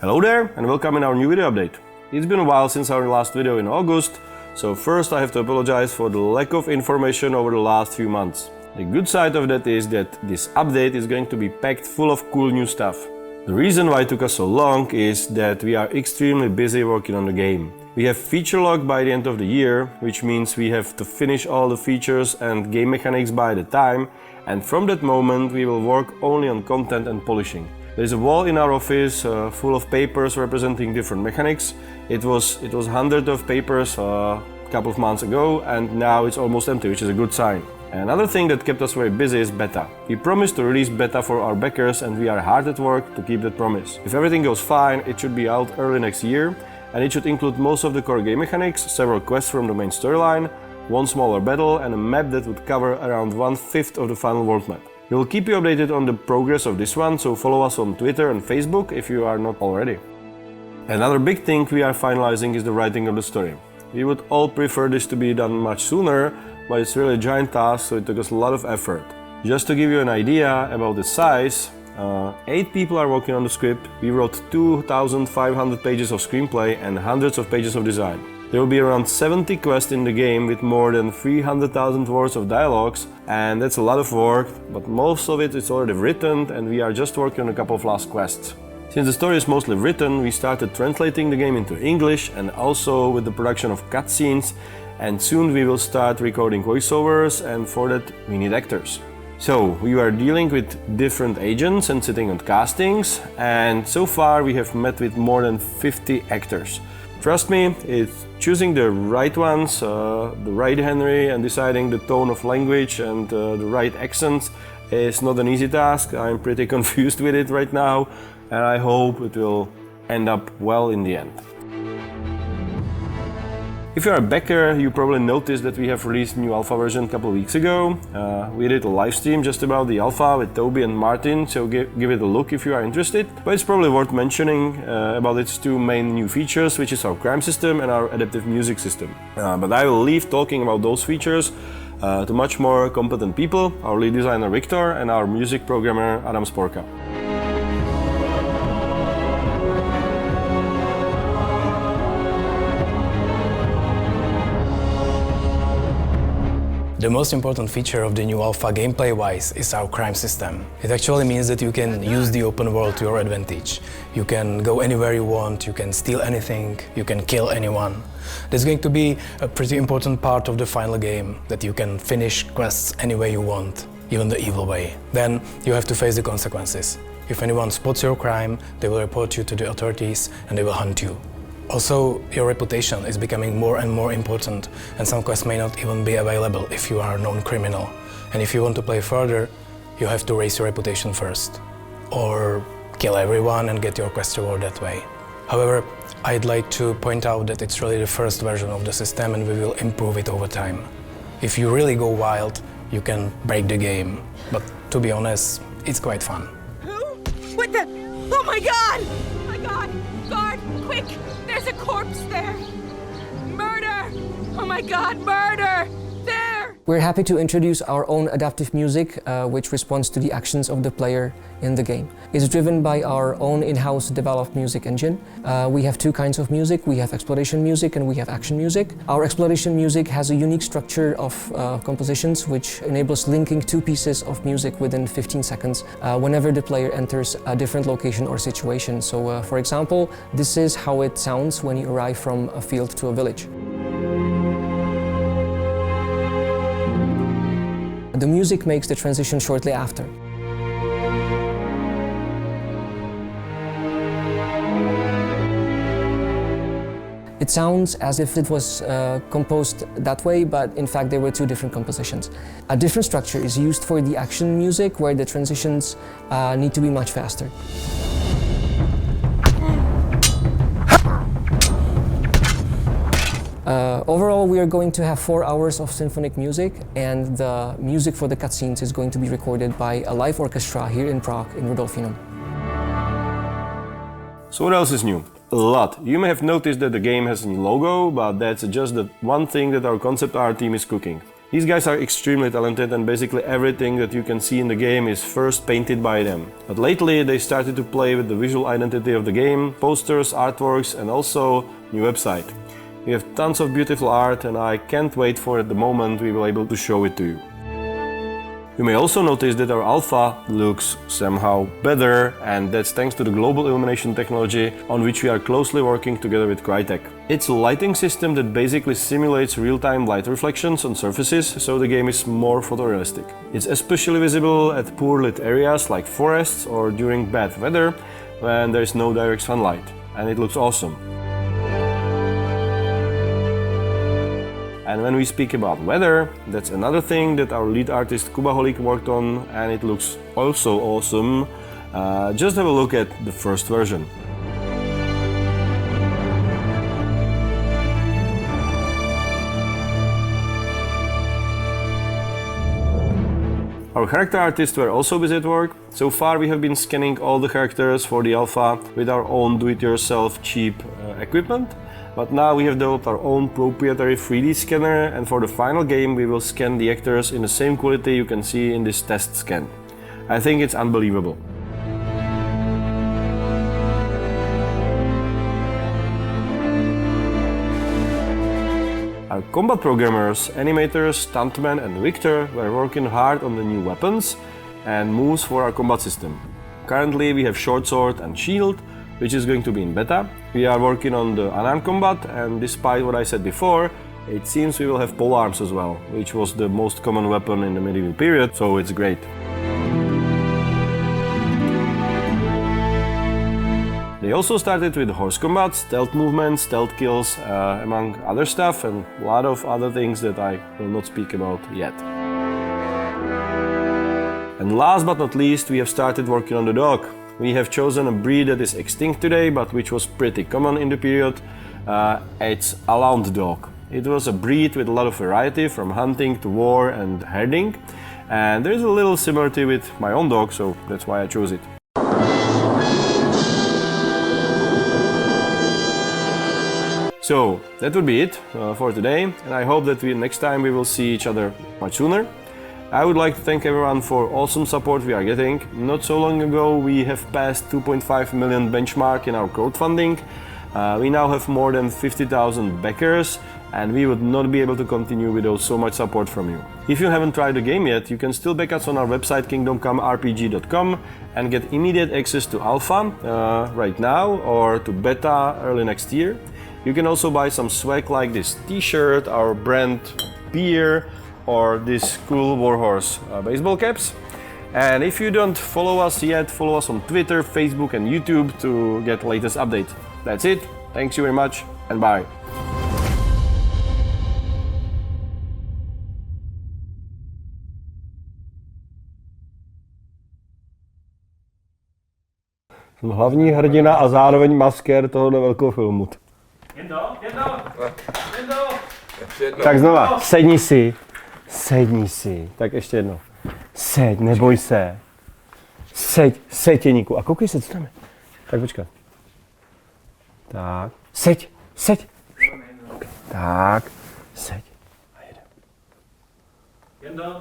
Hello there and welcome in our new video update. It's been a while since our last video in August, so first I have to apologize for the lack of information over the last few months. The good side of that is that this update is going to be packed full of cool new stuff. The reason why it took us so long is that we are extremely busy working on the game. We have feature log by the end of the year, which means we have to finish all the features and game mechanics by the time, and from that moment we will work only on content and polishing. There is a wall in our office full of papers representing different mechanics. It was hundreds of papers a couple of months ago, and now it's almost empty, which is a good sign. Another thing that kept us very busy is beta. We promised to release beta for our backers and we are hard at work to keep that promise. If everything goes fine, it should be out early next year, and it should include most of the core game mechanics, several quests from the main storyline, one smaller battle and a map that would cover around 1/5 of the final world map. We will keep you updated on the progress of this one, so follow us on Twitter and Facebook if you are not already. Another big thing we are finalizing is the writing of the story. We would all prefer this to be done much sooner, but it's really a giant task, so it took us a lot of effort. Just to give you an idea about the size, 8 people are working on the script. We wrote 2,500 pages of screenplay and hundreds of pages of design. There will be around 70 quests in the game with more than 300,000 words of dialogues, and that's a lot of work, but most of it is already written and we are just working on a couple of last quests. Since the story is mostly written, we started translating the game into English and also with the production of cutscenes, and soon we will start recording voiceovers, and for that we need actors. So we are dealing with different agents and sitting on castings, and so far we have met with more than 50 actors. Trust me, it's choosing the right ones, the right Henry, and deciding the tone of language and the right accents is not an easy task. I'm pretty confused with it right now, and I hope it will end up well in the end. If you're a backer, you probably noticed that we have released new alpha version a couple of weeks ago. We did a live stream just about the alpha with Toby and Martin, so give it a look if you are interested. But it's probably worth mentioning about its 2 main new features, which is our crime system and our adaptive music system. But I will leave talking about those features to much more competent people, our lead designer Victor and our music programmer Adam Sporka. The most important feature of the new alpha gameplay-wise is our crime system. It actually means that you can use the open world to your advantage. You can go anywhere you want, you can steal anything, you can kill anyone. That's going to be a pretty important part of the final game, that you can finish quests any way you want, even the evil way. Then you have to face the consequences. If anyone spots your crime, they will report you to the authorities and they will hunt you. Also, your reputation is becoming more and more important, and some quests may not even be available if you are a known criminal. And if you want to play further, you have to raise your reputation first. Or kill everyone and get your quest reward that way. However, I'd like to point out that it's really the first version of the system and we will improve it over time. If you really go wild, you can break the game. But to be honest, it's quite fun. Who? What the? Oh my god! Oh my god! Guard, quick! There's a corpse there! Murder! Oh my god, murder! There! We're happy to introduce our own adaptive music, which responds to the actions of the player in the game. It's driven by our own in-house developed music engine. We have 2 kinds of music. We have exploration music and we have action music. Our exploration music has a unique structure of compositions which enables linking 2 pieces of music within 15 seconds whenever the player enters a different location or situation. So, for example, this is how it sounds when you arrive from a field to a village. The music makes the transition shortly after. It sounds as if it was composed that way, but in fact there were 2 different compositions. A different structure is used for the action music, where the transitions need to be much faster. Overall, we are going to have 4 hours of symphonic music, and the music for the cutscenes is going to be recorded by a live orchestra here in Prague, in Rudolfinum. So what else is new? A lot. You may have noticed that the game has a new logo, but that's just the one thing that our concept art team is cooking. These guys are extremely talented and basically everything that you can see in the game is first painted by them. But lately they started to play with the visual identity of the game, posters, artworks and also new website. We have tons of beautiful art and I can't wait for the moment we will be able to show it to you. You may also notice that our alpha looks somehow better, and that's thanks to the global illumination technology on which we are closely working together with Crytek. It's a lighting system that basically simulates real-time light reflections on surfaces, so the game is more photorealistic. It's especially visible at poor lit areas like forests or during bad weather when there is no direct sunlight, and it looks awesome. And when we speak about weather, that's another thing that our lead artist Kubaholic worked on, and it looks also awesome. Just have a look at the first version. Our character artists were also busy at work. So far we have been scanning all the characters for the alpha with our own do-it-yourself cheap equipment. But now we have developed our own proprietary 3D scanner, and for the final game we will scan the actors in the same quality you can see in this test scan. I think it's unbelievable. Our combat programmers, animators, Stuntman and Victor were working hard on the new weapons and moves for our combat system. Currently we have short sword and shield, which is going to be in beta. We are working on the unarmed combat, and despite what I said before, it seems we will have pole arms as well, which was the most common weapon in the medieval period, so it's great. They also started with horse combat, stealth movements, stealth kills, among other stuff, and a lot of other things that I will not speak about yet. And last but not least, we have started working on the dog. We have chosen a breed that is extinct today, but which was pretty common in the period. It's a Land dog. It was a breed with a lot of variety, from hunting to war and herding. And there is a little similarity with my own dog, so that's why I chose it. So that would be it for today, and I hope that next time we will see each other much sooner. I would like to thank everyone for awesome support we are getting. Not so long ago we have passed 2.5 million benchmark in our crowdfunding. We now have more than 50,000 backers, and we would not be able to continue without so much support from you. If you haven't tried the game yet, you can still back us on our website kingdomcomerpg.com and get immediate access to alpha right now, or to beta early next year. You can also buy some swag like this t-shirt, our brand beer, or this cool Warhorse baseball caps. And if you don't follow us yet, follow us on Twitter, Facebook and YouTube to get the latest update. That's it. Thanks you very much and bye. Jsem hlavní hrdina a zároveň maskér tohoto velkého filmu. Tak znova, sedni si. Tak ještě jedno. Seď, neboj se. Seď Jeníku. A koukej se, co tam je. Tak počkat. Tak, seď. Okay. Tak, seď. A jedem.